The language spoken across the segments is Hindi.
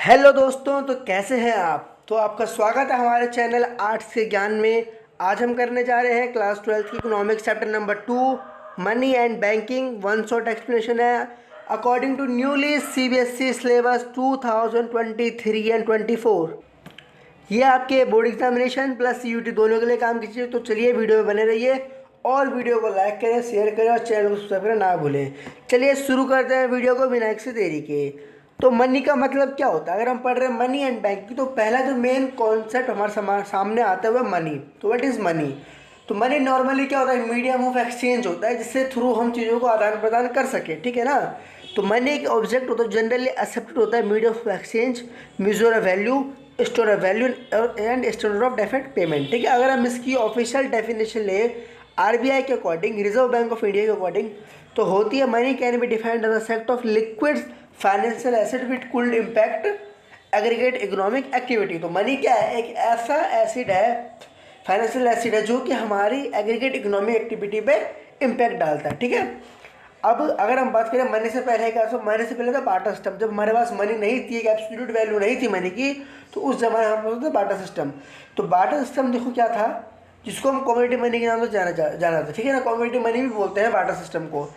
हेलो दोस्तों, तो कैसे हैं आप। तो आपका स्वागत है हमारे चैनल आर्ट्स के ज्ञान में। आज हम करने जा रहे हैं क्लास 12 की economics chapter number 2 money and banking. One shot explanation है according to newly CBSE syllabus 2023 and 24। ये आपके बोर्ड एग्जामिनेशन प्लस यूटी दोनों के लिए काम कीजिए। तो चलिए वीडियो में बने रहिए और वीडियो को लाइक करें, शेयर करें और चैनल को सब्सक्राइब करना ना भूलें। चलिए शुरू करते हैं वीडियो को बिना किसी देरी के। तो मनी का मतलब क्या होता है। अगर हम पढ़ रहे हैं मनी एंड बैंकिंग, तो पहला जो मेन कॉन्सेप्ट हमारे सामने आता है वह मनी। तो व्हाट इज़ मनी। तो मनी नॉर्मली क्या होता है, मीडियम ऑफ एक्सचेंज होता है जिससे थ्रू हम चीज़ों को आदान प्रदान कर सकें, ठीक है ना। तो मनी एक ऑब्जेक्ट होता है, जनरली एक्सेप्टेड होता है, medium of exchange, measure of value, store of value and standard of definite payment, ठीक है। अगर हम इसकी ऑफिशियल डेफिनेशन ले आरबीआई के according, reserve bank of India के अकॉर्डिंग, तो होती है money can be defined as a set of liquid financial asset which could impact aggregate economic activity. तो मनी क्या है, एक ऐसा एसिड है, फाइनेंशियल एसिड है जो कि हमारी एग्रीगेट इकोनॉमिक एक्टिविटी पे इम्पैक्ट डालता है, ठीक है। अब अगर हम बात करें मनी से पहले का, तो मनी से पहले था बार्टर सिस्टम। जब हमारे पास मनी नहीं थी, एक एब्सोल्यूट वैल्यू नहीं थी मनी की, तो उस जमाने में हम बोलते थे बार्टर सिस्टम। तो बार्टर सिस्टम देखो क्या था, जिसको हम कम्युनिटी मनी के नाम से जाना था, ठीक है ना। कम्युनिटी मनी भी बोलते हैं बार्टर सिस्टम को।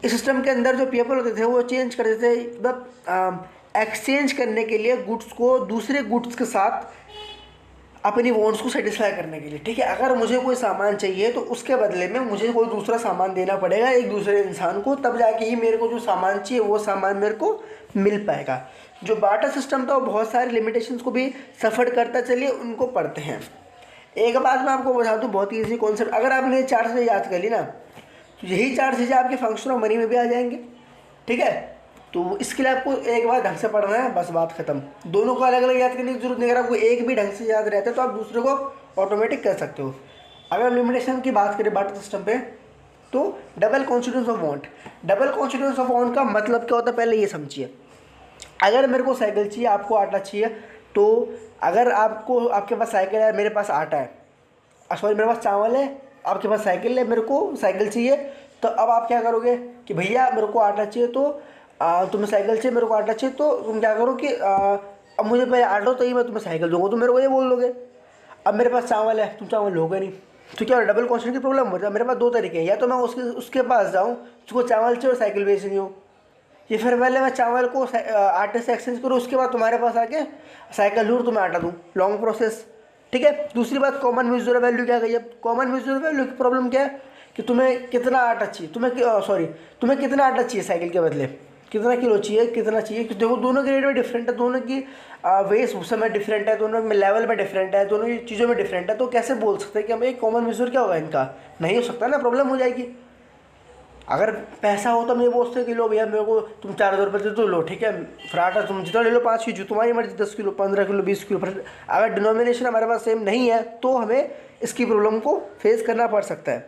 इस सिस्टम के अंदर जो पीपल होते थे वो चेंज करते थे, मतलब एक्सचेंज करने के लिए गुड्स को दूसरे गुड्स के साथ अपनी वॉन्ट्स को सेटिस्फाई करने के लिए, ठीक है। अगर मुझे कोई सामान चाहिए तो उसके बदले में मुझे कोई दूसरा सामान देना पड़ेगा एक दूसरे इंसान को, तब जाके ही मेरे को जो सामान चाहिए वो सामान मेरे को मिल पाएगा। जो बार्टर सिस्टम था वो बहुत सारे लिमिटेशंस को भी सफ़र करता, चलिए उनको पढ़ते हैं। एक बात मैं आपको बता दूँ, बहुत ईजी कॉन्सेप्ट। अगर आपने ये चार चीज़ें याद कर ली ना, तो यही चार चीज़ें आपके फंक्शन ऑफ मनी में भी आ जाएंगे, ठीक है। तो इसके लिए आपको एक बार ढंग से पढ़ना है, बस बात खत्म। दोनों को अलग अलग याद करने की जरूरत नहीं। अगर आपको एक भी ढंग से याद रहता है तो आप दूसरे को ऑटोमेटिक कर सकते हो। अगर लिमिटेशन की बात करें बार्टर सिस्टम पे, तो double constituents of want. Double constituents of want का मतलब क्या होता है, पहले ये समझिए। अगर मेरे को साइकिल चाहिए, आपको आटा चाहिए, तो अगर आपके पास साइकिल है, मेरे पास आटा है, सॉरी मेरे पास चावल है, आपके पास साइकिल है, मेरे को साइकिल चाहिए, तो अब आप क्या करोगे कि भैया मेरे को आटा चाहिए, तो तुम्हें साइकिल चाहिए, मेरे को आटा चाहिए, तो तुम क्या करो कि अब मुझे पहले आटा चाहिए, मैं तुम्हें साइकिल दूंगा, तो मेरे को ये बोल दोगे। अब मेरे पास चावल है, तुम चावल लोगे नहीं, तो क्या डबल कॉन्स्टेंट की प्रॉब्लम हो जाए। मेरे पास दो तरीके हैं, या तो मैं उसके पास जाऊँ जिसको चावल चाहिए और साइकिल बेचनी हो, ये फिर पहले मैं चावल को आटे से एक्सचेंज करूँ, उसके बाद तुम्हारे पास आके साइकिल लूँ तुम्हें आटा दूँ, लॉन्ग प्रोसेस, ठीक है। दूसरी बात, कॉमन म्यूचुअल वैल्यू क्या गई। अब कॉमन म्यूचुअल वैल्यू की प्रॉब्लम क्या है कि तुम्हें कितना आटा चाहिए, तुम्हें कितना आटा चाहिए साइकिल के बदले, कितना किलो चाहिए, कितना चाहिए। देखो दोनों के रेट में डिफरेंट है, दोनों की वेस्ट उस समय डिफरेंट है, दोनों में लेवल में डिफरेंट है, दोनों की चीज़ों में डिफरेंट है। तो कैसे बोल सकते हैं कि हमें एक कॉमन म्यूचुअल क्या होगा इनका, नहीं हो सकता ना, प्रॉब्लम हो जाएगी। अगर पैसा हो तो हम ये बोलते कि लो भैया मेरे को तुम 4,000 रुपये दे दो, लो ठीक है, फराटा तुम जितना ले लो, 5 किलो, तुम्हारी मर्जी, 10 किलो, 15 किलो, 20 किलो। अगर डिनोमिनेशन हमारे पास सेम नहीं है तो हमें इसकी प्रॉब्लम को फेस करना पड़ सकता है।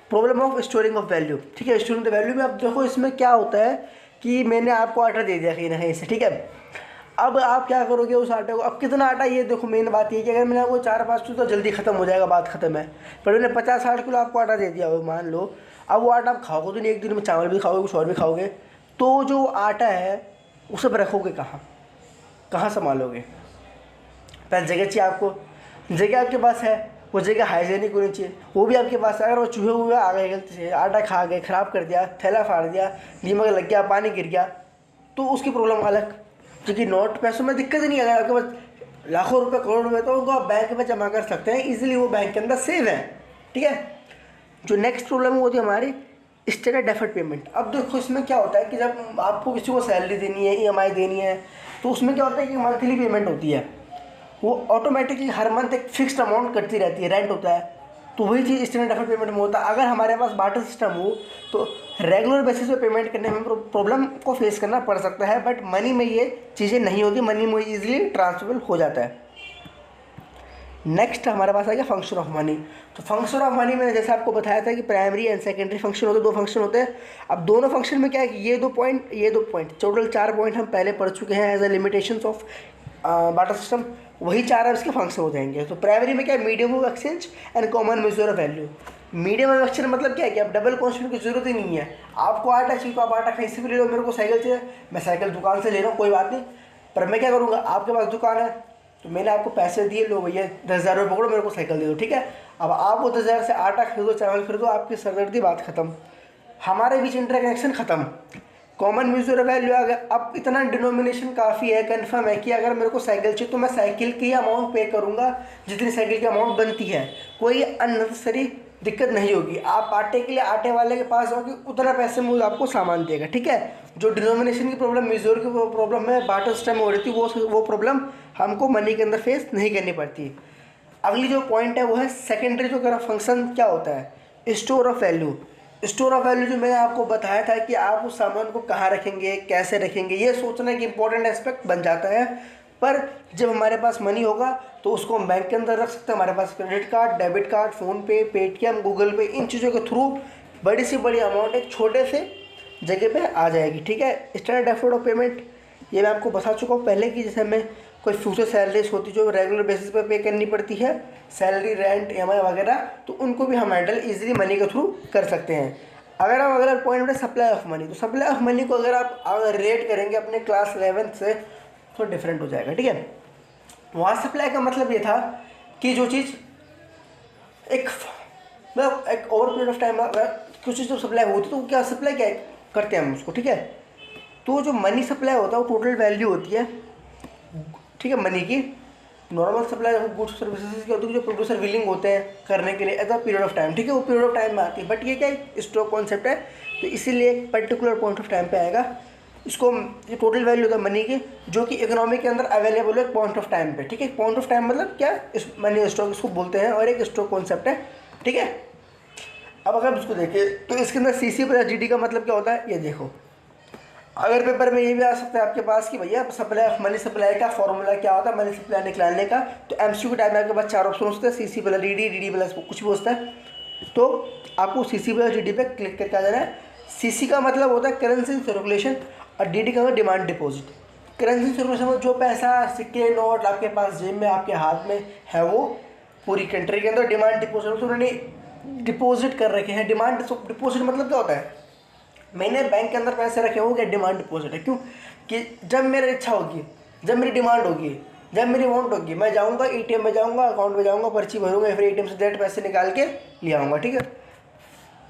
Problem of storing of value, ठीक है। स्टोरिंग द वैल्यू में अब देखो इसमें क्या होता है कि मैंने आपको आटा दे दिया कहीं ना कहीं से, ठीक है। अब आप क्या करोगे उस आटे को, अब कितना आटा, ये देखो मेन बात ये कि अगर मैंने आपको 4-5 किलो तो जल्दी ख़त्म हो जाएगा, बात ख़त्म है। पर मैंने 50-60 किलो आपको आटा दे दिया हो, मान लो। अब वो आटा आप खाओगे तो नहीं, एक दिन में चावल भी खाओगे, कुछ और भी खाओगे, तो जो आटा है उसे रखोगे कहाँ, कहाँ संभालोगे। पहले जगह चाहिए आपको, जगह आपके पास है, वो जगह हाइजेनिक होनी चाहिए, वो भी आपके पास है। अगर वो चूहे हुए आ गए गलती से, आटा खा गए, ख़राब कर दिया, थैला फाड़ दिया, नीमक लग गया, पानी गिर गया, तो उसकी प्रॉब्लम अलग। क्योंकि नोट पैसों में दिक्कत नहीं है, अगर आपके पास लाखों रुपए, करोड़ रुपए, तो उनको आप बैंक में जमा कर सकते हैं इजीली, वो बैंक के अंदर सेव है, ठीक है। जो नेक्स्ट प्रॉब्लम होती है हमारी स्टेट डेफर्ड पेमेंट। अब देखो इसमें क्या होता है कि जब आपको किसी को सैलरी देनी है, ईएमआई देनी है, तो उसमें क्या होता है कि मंथली पेमेंट होती है, वो ऑटोमेटिकली हर मंथ एक फिक्स्ड अमाउंट कटती रहती है, रेंट होता है। तो वही चीज़ स्टैंडर्ड डेफर्ड पेमेंट में होता है। अगर हमारे पास बार्टर सिस्टम हो तो रेगुलर बेसिस पे पेमेंट करने में प्रॉब्लम को फेस करना पड़ सकता है, बट मनी में ये चीज़ें नहीं होती, मनी में ईजिली ट्रांसफरेबल हो जाता है। नेक्स्ट हमारे पास आ गया फंक्शन ऑफ मनी। तो फंक्शन ऑफ मनी में जैसे आपको बताया था कि प्राइमरी एंड सेकेंडरी फंक्शन होते हैं, दो फंक्शन होते हैं। अब दोनों फंक्शन में क्या है कि ये दो पॉइंट टोटल 4 पॉइंट हम पहले पढ़ चुके हैं as a limitations of barter system, वही 4 अब इसके फंक्शन हो जाएंगे। तो प्राइमरी में क्या है, medium of exchange and common major of value. Medium of exchange मतलब क्या है कि अब डबल कॉन्स्टेंट की जरूरत ही नहीं है। आपको आटा चाहिए तो आप आटा कहीं से भी ले लो, मेरे को साइकिल चाहिए, मैं साइकिल दुकान से ले रहा हूँ, कोई बात नहीं, पर मैं क्या करूँगा, आपके पास दुकान है तो मैंने आपको पैसे दिए, लो भैया 10,000 रुपये पकड़ो, मेरे को साइकिल दे दो, ठीक है। अब आप वो 10,000 से आटा खरीदो, चावल खरीदो, आपकी सरदर्दी, बात खत्म, हमारे बीच इंटरकनेक्शन खत्म, कॉमन म्यूचुअल वैल्यू आ गया। अब इतना डिनोमिनेशन काफ़ी है, कन्फर्म है कि अगर मेरे को साइकिल चाहिए तो मैं साइकिल की अमाउंट पे करूँगा जितनी साइकिल की अमाउंट बनती है, कोई अननेसेसरी दिक्कत नहीं होगी। आप आटे के लिए आटे वाले के पास जाओगे, उतना पैसे में आपको सामान देगा, ठीक है। जो डिनोमिनेशन की प्रॉब्लम, म्यूचुअल की प्रॉब्लम है बार्टर सिस्टम में हो रही थी, वो प्रॉब्लम हमको मनी के अंदर फेस नहीं करनी पड़ती। अगली जो पॉइंट है वो है सेकेंडरी जो अगर फंक्शन क्या होता है, store of value. Store of value जो मैंने आपको बताया था कि आप उस सामान को कहाँ रखेंगे, कैसे रखेंगे, ये सोचना एक इंपॉर्टेंट एस्पेक्ट बन जाता है। पर जब हमारे पास मनी होगा तो उसको हम बैंक के अंदर रख सकते हैं, हमारे पास credit card, debit card, PhonePe, Paytm, Google Pay, इन चीज़ों के थ्रू बड़ी से बड़ी अमाउंट एक छोटे से जगह पे आ जाएगी, ठीक है। स्टैंडर्ड एफर्ट ऑफ पेमेंट ये मैं आपको बता चुका हूँ पहले कि जैसे हमें कोई फ्यूचर सैलरीज होती जो रेगुलर बेसिस पे पे करनी पड़ती है, सैलरी, रेंट, EMI वगैरह, तो उनको भी हम हैंडल इजीली मनी के थ्रू कर सकते हैं। अगर पॉइंट है सप्लाई ऑफ मनी, तो सप्लाई ऑफ मनी को अगर रिलेट करेंगे अपने क्लास 11 से तो डिफरेंट हो जाएगा, ठीक है। वहाँ सप्लाई का मतलब ये था कि जो चीज़ एक मतलब एक ओवर पीरियड ऑफ टाइम कुछ चीज़ जब सप्लाई होती तो क्या सप्लाई क्या करते हैं हम उसको, ठीक है। तो जो मनी सप्लाई होता है वो टोटल वैल्यू होती है, ठीक है, मनी की। नॉर्मल सप्लाई गुड्स सर्विसेज की होती है जो प्रोड्यूसर विलिंग होते हैं करने के लिए at the period of time, ठीक है, वो पीरियड ऑफ टाइम में आती है। बट ये क्या है, स्टॉक कॉन्सेप्ट है, तो इसीलिए एक पर्टिकुलर पॉइंट ऑफ टाइम पे आएगा। इसको ये टोटल वैल्यू होता है मनी की, जो कि इकोनॉमी के अंदर अवेलेबल है पॉइंट ऑफ टाइम पे, ठीक है। पॉइंट ऑफ टाइम मतलब क्या, इस मनी स्टॉक इसको बोलते हैं, और एक स्टॉक कॉन्सेप्ट है, ठीक है। अब अगर इसको देखें तो इसके अंदर CC प्लस GD का मतलब क्या होता है, ये देखो। अगर पेपर में ये भी आ सकता है आपके पास कि भैया सप्लाई ऑफ मनी सप्लाई का फॉर्मूला क्या होता है मनी सप्लाई निकालने का, तो MCQ टाइम में आपके पास 4 ऑप्शन होते हैं, CC प्लस DD प्लस कुछ भी होता है, तो आपको CC प्लस DD पे क्लिक करके आ जाना है। CC का मतलब होता है करेंसी सर्कुलेशन और DD का मतलब डिमांड डिपॉजिट। करेंसी सर्कुलेशन में जो पैसा, सिक्के, नोट आपके पास जेब में, आपके हाथ में है, वो पूरी कंट्री के अंदर। डिमांड डिपॉजिट तो उन्होंने डिपॉजिट कर रखे हैं। डिमांड डिपॉजिट मतलब क्या होता है, मैंने बैंक के अंदर पैसे रखे होंगे, डिमांड डिपॉजिट है। क्यों कि जब मेरी इच्छा होगी, जब मेरी डिमांड होगी, जब मेरी वांट होगी, मैं जाऊंगा ATM में जाऊंगा, अकाउंट में जाऊंगा, पर्ची भरूंगा, फिर ATM से डायरेक्ट पैसे निकाल के ले आऊँगा, ठीक है।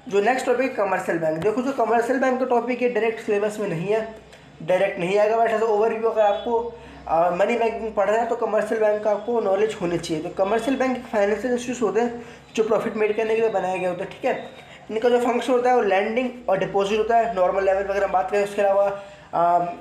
जो नेक्स्ट टॉपिक कमर्शियल बैंक, देखो जो कमर्शियल बैंक का टॉपिक है डायरेक्ट सिलेबस में नहीं है, डायरेक्ट नहीं आएगा, बट ऐसा ओवरव्यू अगर आपको मनी बैंकिंग पढ़ रहे हैं तो कमर्शियल बैंक का आपको नॉलेज होनी चाहिए। तो कमर्शियल बैंक फाइनेंशियल इंस्टीट्यूट होते हैं जो प्रॉफिट मेड करने के लिए बनाए गए होते हैं, ठीक है। इनका जो फंक्शन होता है वो लैंडिंग और डिपॉजिट होता है, नॉर्मल लेवल पर अगर हम बात करें। उसके अलावा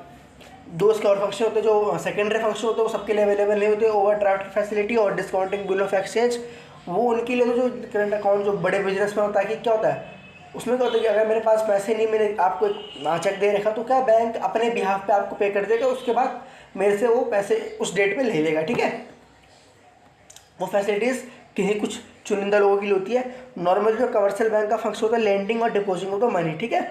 दो इसके और फंक्शन होते हैं, जो सेकेंडरी फंक्शन होते हैं वो सबके लिए अवेलेबल नहीं होते। ओवर ड्राफ्ट फैसिलिटी और डिस्काउंटिंग बिल ऑफ एक्सचेंज, वो उनके लिए जो करंट अकाउंट जो बड़े बिजनेस में होता है कि क्या होता है, उसमें क्या होता है कि अगर मेरे पास पैसे नहीं, मैंने आपको एक चेक दे रखा, तो क्या बैंक अपने बिहाफ पे आपको पे कर देगा, उसके बाद मेरे से वो पैसे उस डेट पे ले लेगा, ठीक है। वो फैसिलिटीज़ किसी कुछ चुनिंदा लोगों के लिए होती है। नॉर्मल जो कमर्शियल बैंक का फंक्शन होता है लैंडिंग और डिपॉजिटिंग ऑफ द मनी, ठीक है।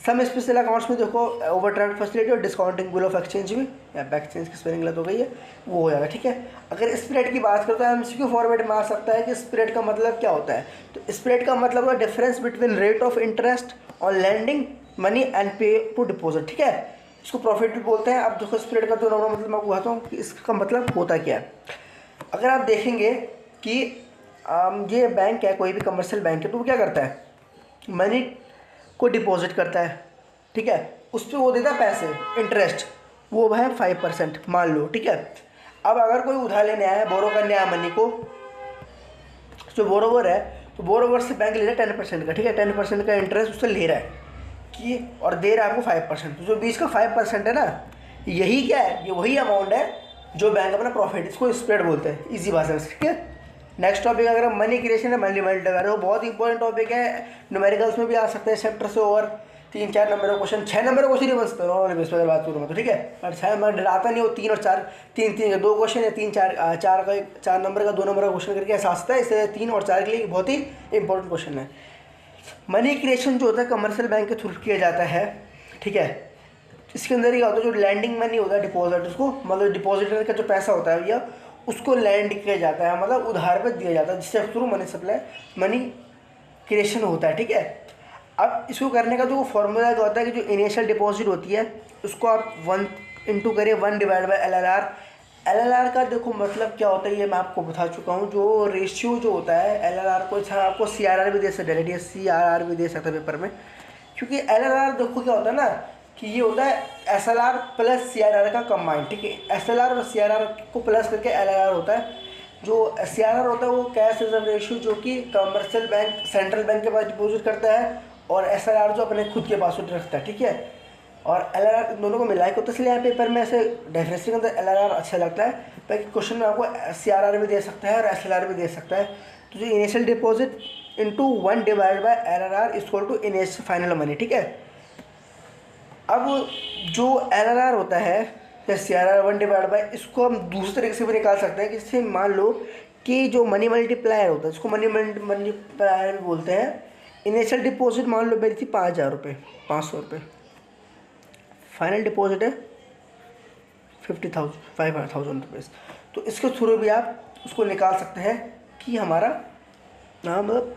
सम स्पेशल अकाउंट्स में देखो ओवरड्राफ्ट फैसिलिटी और डिस्काउंटिंग बिल ऑफ एक्सचेंज भी, या एक्सचेंज की स्पेलिंग गलत हो गई है, वो हो जाएगा, ठीक है। अगर स्प्रेड की बात करते हैं MCQ फॉर्मेट में आ सकता है कि स्प्रेड का मतलब क्या होता है, तो स्प्रेड का मतलब है difference between rate of interest on lending money and pay to deposit, ठीक है। इसको प्रॉफिट भी बोलते हैं। अब देखो स्प्रेड का तो नॉर्मल मतलब मैं आपको बताता हूँ कि इसका मतलब होता क्या है। अगर आप देखेंगे कि ये बैंक है, कोई भी कमर्शियल बैंक है, तो वो क्या करता है, मनी को डिपॉजिट करता है, ठीक है, उस पर वो देता है पैसे, इंटरेस्ट, वो है 5% मान लो, ठीक है। अब अगर कोई उधार लेने आया है, बोरो करने आया मनी को, जो बोरोवर है, तो बोरोवर से बैंक ले रहा है 10% का, ठीक है, 10% का इंटरेस्ट उससे ले रहा है कि, और दे रहा है आपको 5%। तो जो बीच का 5% है ना, यही क्या है, ये वही अमाउंट है जो बैंक अपना प्रॉफिट, इसको स्प्रेड बोलते हैं इजी भाषा में, ठीक है। नेक्स्ट टॉपिक अगर हम मनी क्रिएशन है, मनी मल्टीप्लायर, वो बहुत इंपॉर्टेंट टॉपिक है, न्यूमेरिकल्स में भी आ सकते हैं चैप्टर से। और 3-4 नंबर का क्वेश्चन, 6 नंबर का क्वेश्चन ही बन सकते हैं नॉर्मल बेस पर बात करूँ तो, ठीक है। और 6 नंबर डराता नहीं हो, 3 और 4, 3 2 क्वेश्चन है, 4 का 4 नंबर का 2 नंबर का क्वेश्चन करके ऐसा आता है, इसलिए 3 और 4 के लिए बहुत ही इंपॉर्टेंट क्वेश्चन है। मनी क्रिएशन जो होता है कमर्शियल बैंक के थ्रू किया जाता है, ठीक है। इसके अंदर क्या होता है, जो लैंडिंग मनी होता है डिपॉजिट, उसको मतलब डिपॉजिटर का जो पैसा होता है भैया, उसको लैंड किया जाता है, मतलब उधार पर दिया जाता है, जिससे through money supply money creation होता है, ठीक है। अब इसको करने का जो फॉर्मूला क्या होता है कि जो इनिशियल डिपॉजिट होती है उसको आप इंटू करिए 1/LLR। LLR का देखो मतलब क्या होता है ये मैं आपको बता चुका हूँ। जो रेशियो जो होता है LLR को, अच्छा आपको CRR भी दे सकते हैं, CRR भी दे सकते हैं पेपर में, क्योंकि LLR देखो क्या होता है ना कि ये होता है SLR प्लस CRR का कंबाइंड, ठीक है। SLR और CRR को प्लस करके LLR होता है। जो CRR होता है वो कैश रिजर्व रेशियो जो कि कमर्शियल बैंक सेंट्रल बैंक के पास डिपॉजिट करता है, और SLR जो अपने खुद के पास रखता है, ठीक है। और LLR इन दोनों को मिला के, तो इसलिए यहाँ पेपर में ऐसे डेफिनेशन के अंदर LLR अच्छा लगता है। बाकी क्वेश्चन में आपको CRR भी दे सकता है और SLR भी दे सकता है। तो जो initial deposit into 1/LLR equal to initial final money, ठीक है। अब जो LLR होता है या CRR 1/, इसको हम दूसरे तरीके से भी निकाल सकते हैं। जिससे मान लो कि जो मनी मल्टीप्लायर होता है, इसको मनी मल्टीप्लायर भी बोलते हैं। इनिशियल डिपॉजिट मान लो मेरी थी 5,000 रुपये, 500 रुपये। फाइनल डिपॉजिट है 5,000 रुपीज़। तो इसके थ्रू भी आप उसको निकाल सकते हैं कि हमारा मतलब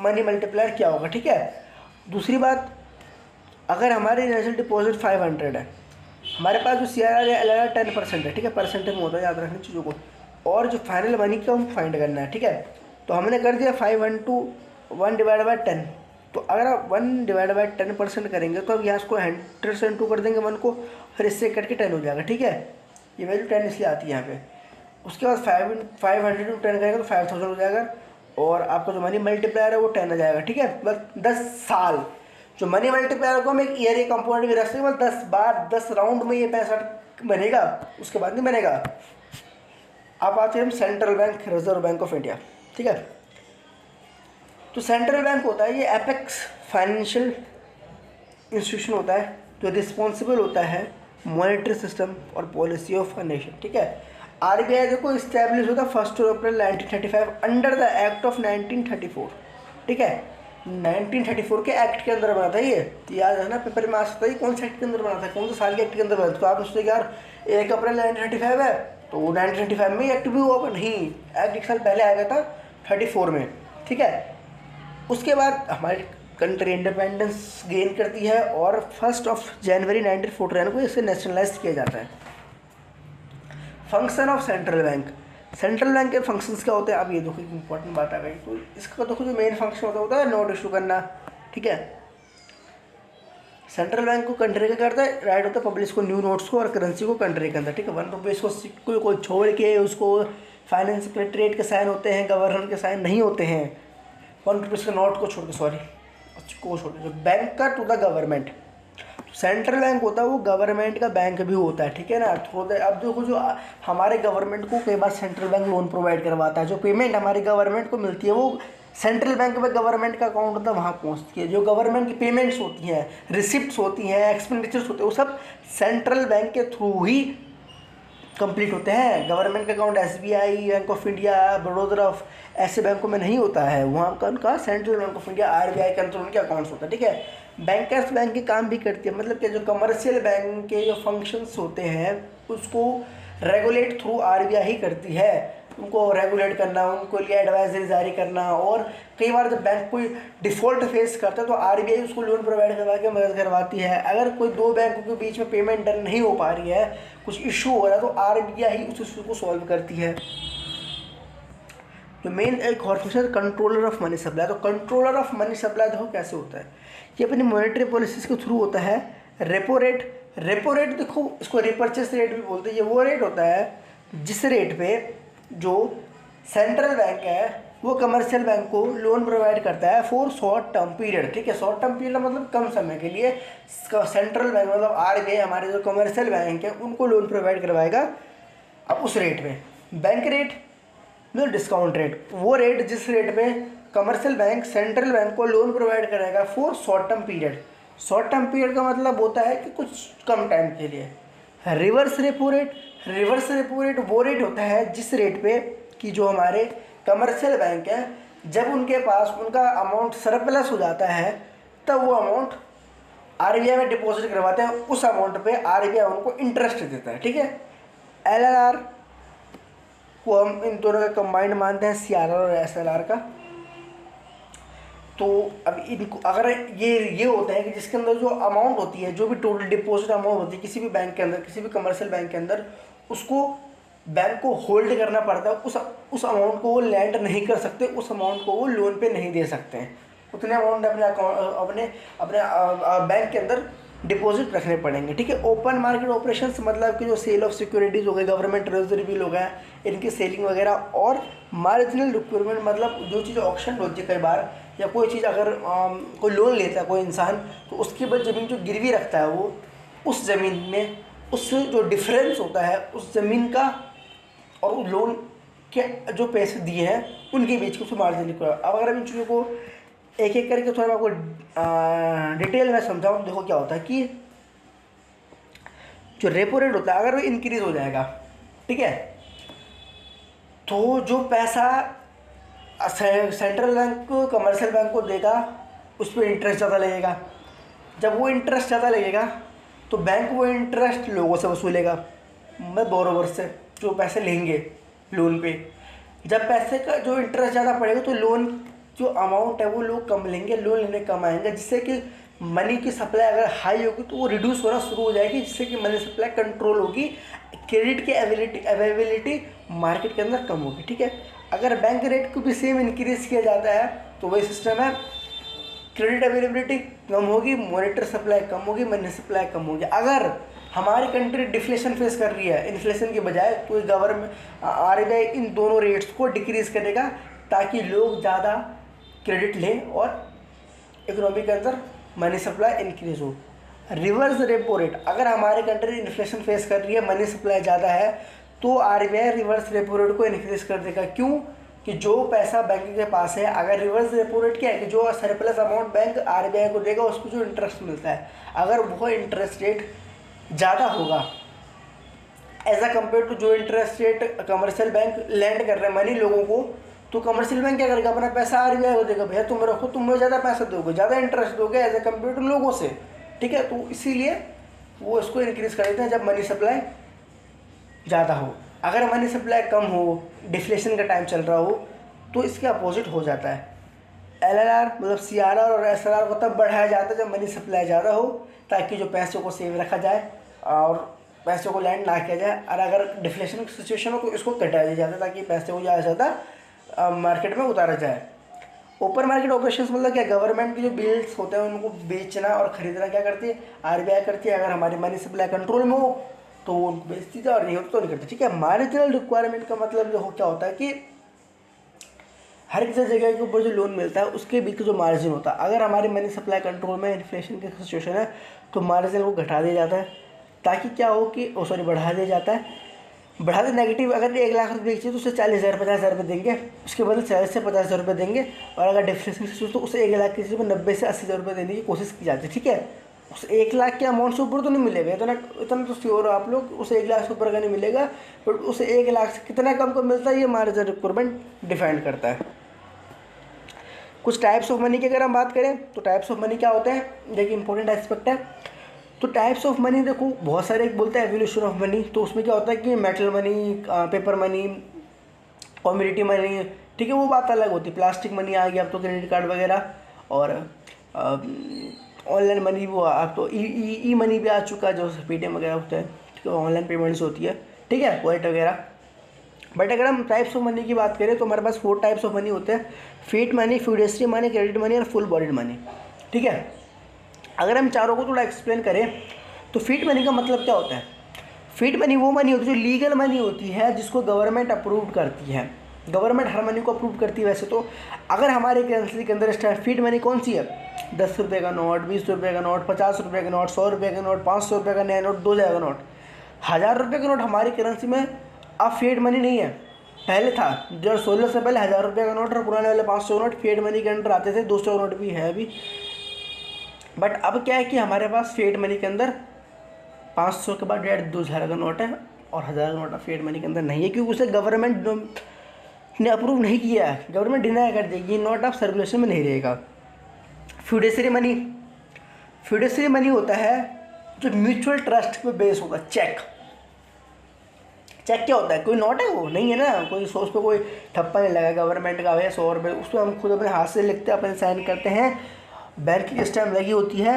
मनी मल्टीप्लायर क्या होगा, ठीक है। दूसरी बात, अगर हमारे इनिशियल डिपॉजिट 500 है, हमारे पास जो CRR है LLR 10% है, ठीक है, परसेंटेज में होता है, याद रखना चीज़ों को। और जो फाइनल मनी का हम फाइंड करना है, ठीक है। तो हमने कर दिया 5 into 1/10। तो अगर आप 1/10% करेंगे तो अब यहाँ इसको 100 से इंटू कर देंगे 1 को, फिर इससे कट के 10 हो जाएगा, ठीक है। ये वैल्यू 10 इसलिए आती है यहाँ पे। उसके बाद 500 into 10 करेंगे तो 5,000 हो जाएगा, और आपका जो मनी मल्टीप्लायर है वो 10 आ जाएगा, ठीक है। बस 10 साल जो मनी मल्टीप्लायर को हम एक ईयर कंपोनेंट भी रख सकते हैं, 10 बार 10 राउंड में ये पैसा बनेगा, उसके बाद नहीं बनेगा। अब आते हैं हम central bank, reserve bank of India, ठीक है। तो सेंट्रल बैंक होता है ये एपेक्स फाइनेंशियल इंस्टीट्यूशन होता है, जो रिस्पॉन्सिबल होता है मॉनेटरी सिस्टम और पॉलिसी ऑफ अ नेशन, ठीक है। RBI देखो इस्टेब्लिश होता है 1 अप्रैल 1935 अंडर द एक्ट ऑफ 1934, ठीक है। 1934 के एक्ट के अंदर बना था ये। याद रखना पेपर में आ सकता है कौन से एक्ट के अंदर बना था, कौन से साल के एक्ट के अंदर बना था। तो आप सोचते यार 1 अप्रैल 1935 है तो 1935 में एक्ट भी हुआ, नहीं, एक्ट 1 साल पहले आ गया था 34 में, ठीक है। उसके बाद हमारी कंट्री इंडिपेंडेंस गेन करती है और 1 जनवरी 1949 को इसे नेशनलाइज किया जाता है। Function of central bank, central bank के फंक्शंस क्या होते हैं। अब ये देखो इंपॉर्टेंट बात आ गई। तो इसका देखो जो मेन फंक्शन होता है नोट इशू करना, ठीक है। सेंट्रल बैंक को कंट्री का करता है, राइट होता है पब्लिश को न्यू नोट्स को और करेंसी को कंट्री के अंदर, ठीक है। 1 रुपये को सिक्के को छोड़ के उसको फाइनेंस सेक्रेटरीट के साइन होते हैं, गवर्नर के साइन नहीं होते हैं। 1 रुपये के नोट को छोड़ के, सॉरी को छोड़ के, जो बैंक का to the government central bank होता है वो गवर्नमेंट का बैंक भी होता है, ठीक है ना। तो अब देखो जो हमारे गवर्नमेंट को कई बार सेंट्रल बैंक लोन प्रोवाइड करवाता है, जो पेमेंट हमारी गवर्नमेंट को मिलती है वो सेंट्रल बैंक में गवर्नमेंट का अकाउंट होता है वहाँ पहुँचती है। जो गवर्नमेंट की पेमेंट्स होती हैं, रिसिप्ट्स होती हैं, एक्सपेंडिचर्स होते हैं, वो सब सेंट्रल बैंक के थ्रू ही कंप्लीट होते हैं। गवर्नमेंट का account SBI, bank of India, Baroda ऐसे बैंकों में नहीं होता है, वहाँ का उनका central bank of India RBI के अंदर उनके अकाउंट्स होता है, ठीक है। बैंकर्स बैंक के काम भी करती है, मतलब कि जो कमर्शियल बैंक के जो फंक्शंस होते हैं उसको रेगुलेट थ्रू RBI ही करती है। उनको रेगुलेट करना, उनको लिए एडवाइजरी जारी करना, और कई बार जब बैंक कोई डिफ़ॉल्ट फेस करता है तो RBI उसको लोन प्रोवाइड करवा के मदद करवाती है। अगर कोई दो बैंकों के बीच में पेमेंट डन नहीं हो पा रही है, कुछ इशू हो रहा है, तो RBI ही उस इशू को सॉल्व करती है। जो मेन एक और function controller of money supply. तो कंट्रोलर ऑफ मनी सप्लाई देखो कैसे होता है, ये अपनी मॉनेटरी पॉलिसीज के थ्रू होता है। रेपो रेट देखो इसको रिपर्चेस रेट भी बोलते हैं। ये वो रेट होता है जिस रेट पे जो सेंट्रल बैंक है वो कमर्शियल बैंक को लोन प्रोवाइड करता है फॉर शॉर्ट टर्म पीरियड, ठीक है। शॉर्ट टर्म पीरियड मतलब कम समय के लिए सेंट्रल बैंक मतलब RBI हमारे जो कमर्शियल बैंक है उनको लोन प्रोवाइड करवाएगा। अब उस रेट में बैंक रेट मतलब डिस्काउंट रेट, वो रेट जिस रेट में कमर्शियल बैंक सेंट्रल बैंक को लोन प्रोवाइड करेगा for short term period. Short term period का मतलब होता है कि कुछ कम टाइम के लिए। रिवर्स रेपो रेट वो रेट होता है जिस रेट पे कि जो हमारे कमर्शियल बैंक है जब उनके पास उनका अमाउंट सरप्लस हो जाता है तब वो अमाउंट RBI में डिपॉजिट करवाते हैं, उस अमाउंट पे RBI उनको इंटरेस्ट देता है, ठीक है। LLR को हम इन दोनों का कंबाइंड मानते हैं, CRR और SLR का। तो अब इनको अगर ये होता है कि जिसके अंदर जो अमाउंट होती है, जो भी टोटल डिपॉजिट अमाउंट होती है किसी भी बैंक के अंदर, किसी भी कमर्शियल बैंक के अंदर, उसको बैंक को होल्ड करना पड़ता है। उस अमाउंट को वो लैंड नहीं कर सकते, उस अमाउंट को वो लोन पे नहीं दे सकते हैं। उतने अमाउंट अपने अकाउंट अपने अपने बैंक के अंदर डिपॉजिट रखने पड़ेंगे, ठीक है। ओपन मार्केट ऑपरेशंस मतलब कि जो सेल ऑफ सिक्योरिटीज़ हो गए, गवर्नमेंट ट्रेजरी बिल हो गया, इनकी सेलिंग वगैरह, और मार्जिनल रिक्वायरमेंट मतलब जो चीज़ ऑक्शन होती है कई बार, या कोई चीज़ अगर कोई लोन लेता है कोई इंसान, तो उसके बाद ज़मीन जो गिरवी रखता है वो उस ज़मीन में उससे जो डिफरेंस होता है उस ज़मीन का और उस लोन के जो पैसे दिए हैं उनके बीच को मार्जिन रिक्वायर। अब अगर हम इन चीज़ों को एक एक करके थोड़ा आपको डिटेल में समझाऊँ तो देखो क्या होता है कि जो रेपो रेट होता है अगर वो इंक्रीज हो जाएगा, ठीक है, तो जो पैसा सेंट्रल बैंक को कमर्शियल बैंक को देगा उस पर इंटरेस्ट ज़्यादा लगेगा। जब वो इंटरेस्ट ज़्यादा लगेगा तो बैंक वो इंटरेस्ट लोगों से वसूलेगा, मतलब बोरोवर से जो पैसे लेंगे लोन पे। जब पैसे का जो इंटरेस्ट ज़्यादा पड़ेगा तो लोन जो अमाउंट है वो लोग कम लेंगे, लोन लेने कम आएंगे, जिससे कि मनी की सप्लाई अगर हाई होगी तो वो रिड्यूस होना शुरू हो जाएगी, जिससे कि मनी सप्लाई कंट्रोल होगी, क्रेडिट की अवेलेबिलिटी मार्केट के अंदर कम होगी, ठीक है। अगर बैंक रेट को भी सेम इंक्रीज किया जाता है तो वही सिस्टम है, क्रेडिट अवेलेबिलिटी कम होगी, मॉनेटरी सप्लाई कम होगी, मनी सप्लाई कम होगी। अगर हमारी कंट्री डिफ्लेशन फेस कर रही है इन्फ्लेशन के बजाय, तो गवर्नमेंट आरबीआई इन दोनों रेट्स को डिक्रीज करेगा ताकि लोग ज़्यादा क्रेडिट लें और इकोनॉमी के अंदर मनी सप्लाई इंक्रीज हो। रिवर्स रेपो रेट, अगर हमारी कंट्री इन्फ्लेशन फेस कर रही है, मनी सप्लाई ज़्यादा है, तो आरबीआई रिवर्स रेपो रेट को इंक्रीज कर देगा। क्यों? कि जो पैसा बैंक के पास है, अगर रिवर्स रेपो रेट क्या है कि जो सरप्लस अमाउंट बैंक आरबीआई को देगा उस पर जो इंटरेस्ट मिलता है, अगर वो इंटरेस्ट रेट ज़्यादा होगा एज अ कम्पेयर टू जो interest rate commercial bank land कर रहे हैं मनी लोगों को, तो कमर्शियल बैंक क्या करेगा, अपना पैसा आरबीआई को देगा, भैया तुम रखो, तुम मुझे ज़्यादा पैसा दोगे, ज़्यादा इंटरेस्ट दोगे एज अ कम्पेयर टू लोगों से, ठीक है। तो इसीलिए वो इसको इंक्रीज कर देते हैं जब मनी सप्लाई ज़्यादा हो। अगर मनी सप्लाई कम हो, डिफ्लेशन का टाइम चल रहा हो, तो इसके अपोजिट हो जाता है। एलएलआर मतलब सीआरआर और एसएलआर को तब बढ़ाया जाता है जब मनी सप्लाई ज़्यादा हो, ताकि जो पैसों को सेव रखा जाए और पैसों को लैंड ना किया जाए। और अगर डिफ्लेशन की सिचुएशन हो तो इसको घटा दिया जाता है ताकि पैसे को ज़्यादा से ज़्यादा मार्केट में उतारा जाए। ओपन मार्केट ऑपरेशंस मतलब क्या, गवर्नमेंट के जो बिल्स होते हैं उनको बेचना और खरीदना क्या करती है, आरबीआई करती है। अगर हमारी मनी सप्लाई कंट्रोल में हो तो वो उनको बेचती है और नहीं हो तो नहीं करती, ठीक है। मार्जिनल रिक्वायरमेंट का मतलब जो क्या होता है कि हर किसी जगह के ऊपर जो लोन मिलता है उसके बीच का जो मार्जिन होता है, अगर हमारी मनी सप्लाई कंट्रोल में इन्फ्लेशन की सिचुएशन है तो मार्जिन को घटा दिया जाता है, ताकि क्या हो कि बढ़ा दिया जाता है। बढ़ा दे नेगेटिव, अगर 1 लाख रुपये बेचिए तो उसे 40,000 50,000 रुपये देंगे, उसके बदले 40 से 50,000 रुपये देंगे। और अगर डिफ्लेशन की सिचुएशन तो उसे 1 लाख की चीज़ में 90 से 80,000 रुपये देने की कोशिश की जाती है, ठीक है। उस 1 लाख के अमाउंट से ऊपर तो नहीं मिलेगा, इतना तो श्योर हो आप लोग, उसे 1 लाख से ऊपर का नहीं मिलेगा। बट उसे 1 लाख से कितना कम को मिलता है ये मार्जिन रिक्वायरमेंट डिफाइन करता है। कुछ टाइप्स ऑफ मनी की अगर हम बात करें तो टाइप्स ऑफ मनी क्या होते हैं, देखिए इंपॉर्टेंट एस्पेक्ट है। तो टाइप्स ऑफ मनी देखो बहुत सारे, एक बोलते हैं एवोल्यूशन ऑफ मनी, तो उसमें क्या होता है कि metal money, paper money, commodity money, ठीक है, वो बात अलग होती है। प्लास्टिक मनी आ गया अब तो, क्रेडिट कार्ड वगैरह, और ऑनलाइन मनी वो अब तो ई मनी भी आ चुका है, जो पेटीएम वगैरह होता है, ठीक है, ऑनलाइन पेमेंट्स होती है, ठीक है, वॉलेट वगैरह। बट अगर हम टाइप्स ऑफ मनी की बात करें तो हमारे पास 4 टाइप्स ऑफ मनी होते हैं, fiat money, fiduciary money, credit money और फुल बॉडीड मनी, ठीक है। अगर हम चारों को थोड़ा एक्सप्लेन करें तो फिएट मनी का मतलब क्या होता है। फिएट मनी वो मनी होती है जो लीगल मनी होती है, जिसको गवर्नमेंट अप्रूव करती है। गवर्नमेंट हर मनी को अप्रूव करती है वैसे तो। अगर हमारे करेंसी के अंदर फिएट मनी कौन सी है, 10 रुपये का नोट, 20 रुपये का नोट, 50 रुपये का नोट, 100 रुपये का नोट, 500 रुपये का नया नोट, 2000 का नोट, 1000 रुपये का नोट हमारी करेंसी में अब फिएट मनी नहीं है। पहले था, 2016 से पहले 1000 रुपये का नोट और पुराने वाले 500 नोट फिएट मनी के अंदर आते थे, 200 नोट भी है अभी। बट अब क्या है कि हमारे पास फिएट मनी के अंदर 500 के बाद डायरेक्ट 2000 का नोट है और 1000 का नोट फिएट मनी के अंदर नहीं है, क्योंकि उसे गवर्नमेंट ने अप्रूव नहीं किया है। गवर्नमेंट डिनाई कर देगी, नोट ऑफ सर्कुलेशन में नहीं रहेगा। फिड्यूशियरी मनी, फिड्यूशियरी मनी होता है जो म्यूचुअल ट्रस्ट पे बेस होगा। चेक चेक क्या होता है, कोई नोट है वो नहीं है ना, कोई सोच पे कोई ठप्पा नहीं लगा गवर्नमेंट का है 100 रुपये, उस पर हम खुद अपने हाथ से लिखते हैं, अपने साइन करते हैं, बैंक की स्टैम्प लगी होती है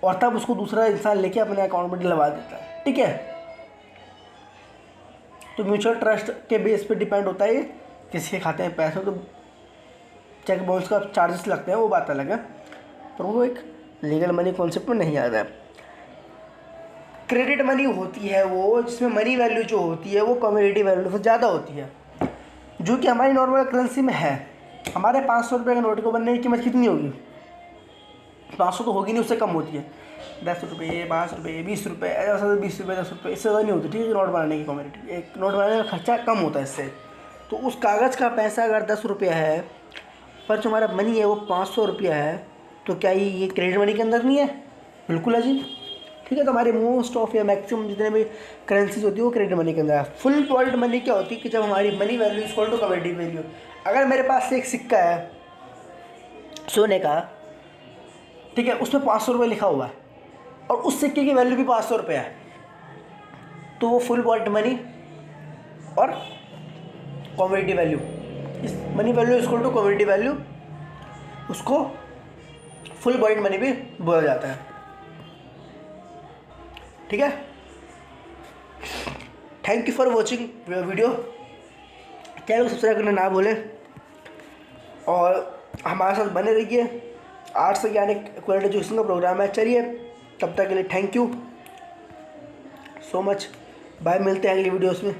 और तब उसको दूसरा इंसान लेके अपने अकाउंट में डलवा देता है। ठीक है, तो म्यूचुअल ट्रस्ट के बेस पे डिपेंड होता है किसी के खाते में पैसे, तो चेक बाउंस का चार्जेस लगते हैं वो बात अलग है, पर वो एक लीगल मनी कॉन्सेप्ट में नहीं आता है। क्रेडिट मनी होती है वो जिसमें मनी वैल्यू जो होती है वो कम्युनिटी वैल्यू से ज़्यादा होती है, जो कि हमारी नॉर्मल करेंसी में है। हमारे 500 रुपये के नोट को बनने की कीमत कितनी होगी, 500 तो होगी नहीं, उससे कम होती है, 10 रुपये 5 रुपये 20 रुपये, ऐसा 20 रुपये 10 रुपये, इससे ज़्यादा नहीं होती। ठीक है, नोट बनाने की कम्युनिटी, एक नोट बनाने का खर्चा कम होता है इससे। तो उस कागज़ का पैसा अगर 10 रुपया है पर जो हमारा मनी है वो 500 रुपया है, तो क्या ये क्रेडिट मनी के अंदर नहीं है? बिल्कुल है जी। ठीक है, तो हमारे मोस्ट ऑफ या मैक्सिमम जितने भी करेंसीज होती है वो क्रेडिट मनी के अंदर है। फुल वर्ल्ड मनी क्या होती है कि जब हमारी money value equal to community value. अगर मेरे पास एक सिक्का है सोने का, ठीक है, उसमें 500 रुपये लिखा हुआ है और उस सिक्के की वैल्यू भी 500 रुपये है, तो वो फुल वर्ल्ड मनी और कम्युनिटी वैल्यू, इस money value equal to community value, उसको फुल वर्ल्ड मनी भी बोला जाता है। ठीक है, thank you for watching video. Channel को सब्सक्राइब करना ना भूलें और हमारे साथ बने रहिए। आर्ट्स से ज्ञान क्वालिटी एजुकेशन का प्रोग्राम है। चलिए, तब तक के लिए thank you so much, bye, मिलते हैं अगली वीडियोस में।